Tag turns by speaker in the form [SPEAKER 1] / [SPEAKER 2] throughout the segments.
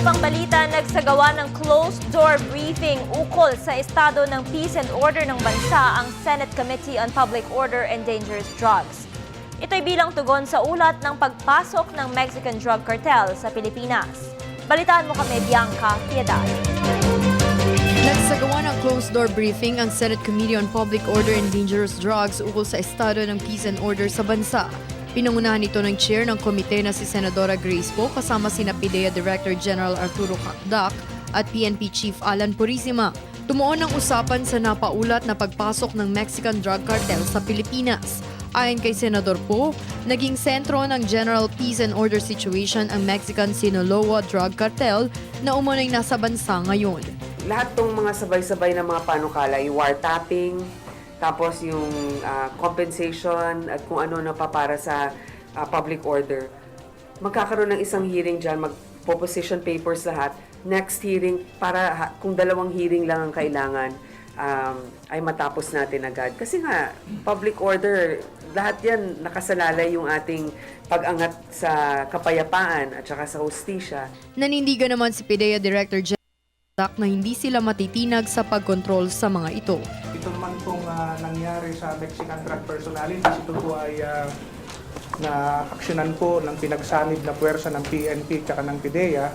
[SPEAKER 1] pang balita, nagsagawa ng closed-door briefing ukol sa estado ng peace and order ng bansa ang Senate Committee on Public Order and Dangerous Drugs. Ito'y bilang tugon sa ulat ng pagpasok ng Mexican drug cartel sa Pilipinas. Balitaan mo kami, Bianca Piedad.
[SPEAKER 2] Nagsagawa ng closed-door briefing ang Senate Committee on Public Order and Dangerous Drugs ukol sa estado ng peace and order sa bansa. Pinangunahan ito ng chair ng komite na si Senadora Grace Poe kasama sina PIDEA Director General Arturo Cacdac at PNP Chief Alan Purisima. Tumuon ang usapan sa napaulat na pagpasok ng Mexican drug cartel sa Pilipinas. Ayon kay Senador Poe, naging sentro ng general peace and order situation ang Mexican Sinaloa drug cartel na umunoy nasa bansa ngayon.
[SPEAKER 3] Lahat tong mga sabay-sabay na mga panukala, yung wiretapping, tapos yung compensation at kung ano na pa para sa public order. Magkakaroon ng isang hearing dyan, magpo-position papers lahat. Next hearing, para kung dalawang hearing lang ang kailangan, ay matapos natin agad. Kasi nga, public order, lahat yan nakasalalay yung ating pag-angat sa kapayapaan at saka sa hustisya.
[SPEAKER 2] Nanindigan naman si PIDEA Director General na hindi sila matitinag sa pagkontrol sa mga ito.
[SPEAKER 4] Ito naman pong nangyari sa Mexican drug personalities, ito po ay na-aksyonan po ng pinagsanib na puwersa ng PNP at ng PIDEA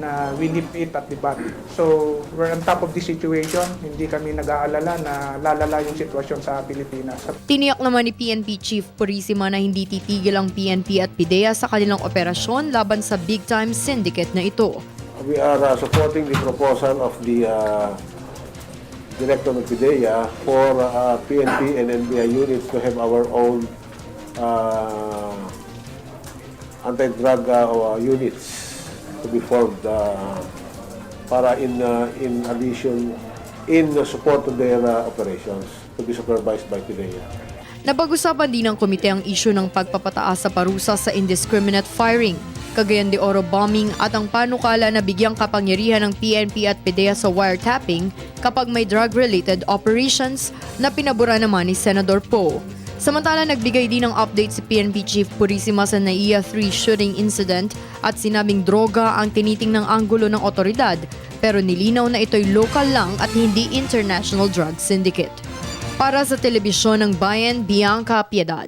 [SPEAKER 4] na we nip it at the bud. So, we're on top of the situation. Hindi kami nag-aalala na lalala yung sitwasyon sa Pilipinas.
[SPEAKER 2] Tiniyak naman ni PNP Chief Purisima na hindi titigil ang PNP at PIDEA sa kanilang operasyon laban sa big-time syndicate na ito.
[SPEAKER 5] We are supporting the proposal of the Director of PIDEA for PNP and NBI units to have our own anti-drug units to be formed para in addition in support of their operations to be supervised by PIDEA.
[SPEAKER 2] Napag-usapan din ng komite ang isyu ng pagpapataas sa parusa sa indiscriminate firing, Cagayan de Oro bombing at ang panukala na bigyang kapangyarihan ng PNP at PIDEA sa wiretapping kapag may drug-related operations na pinabura naman ni Senador Poe. Samantala, nagbigay din ng update si PNP Chief Purisima sa NAIA 3 shooting incident at sinabing droga ang tinitingnang anggulo ng otoridad pero nilinaw na ito'y local lang at hindi international drug syndicate. Para sa Telebisyon ng Bayan, Bianca Piedad.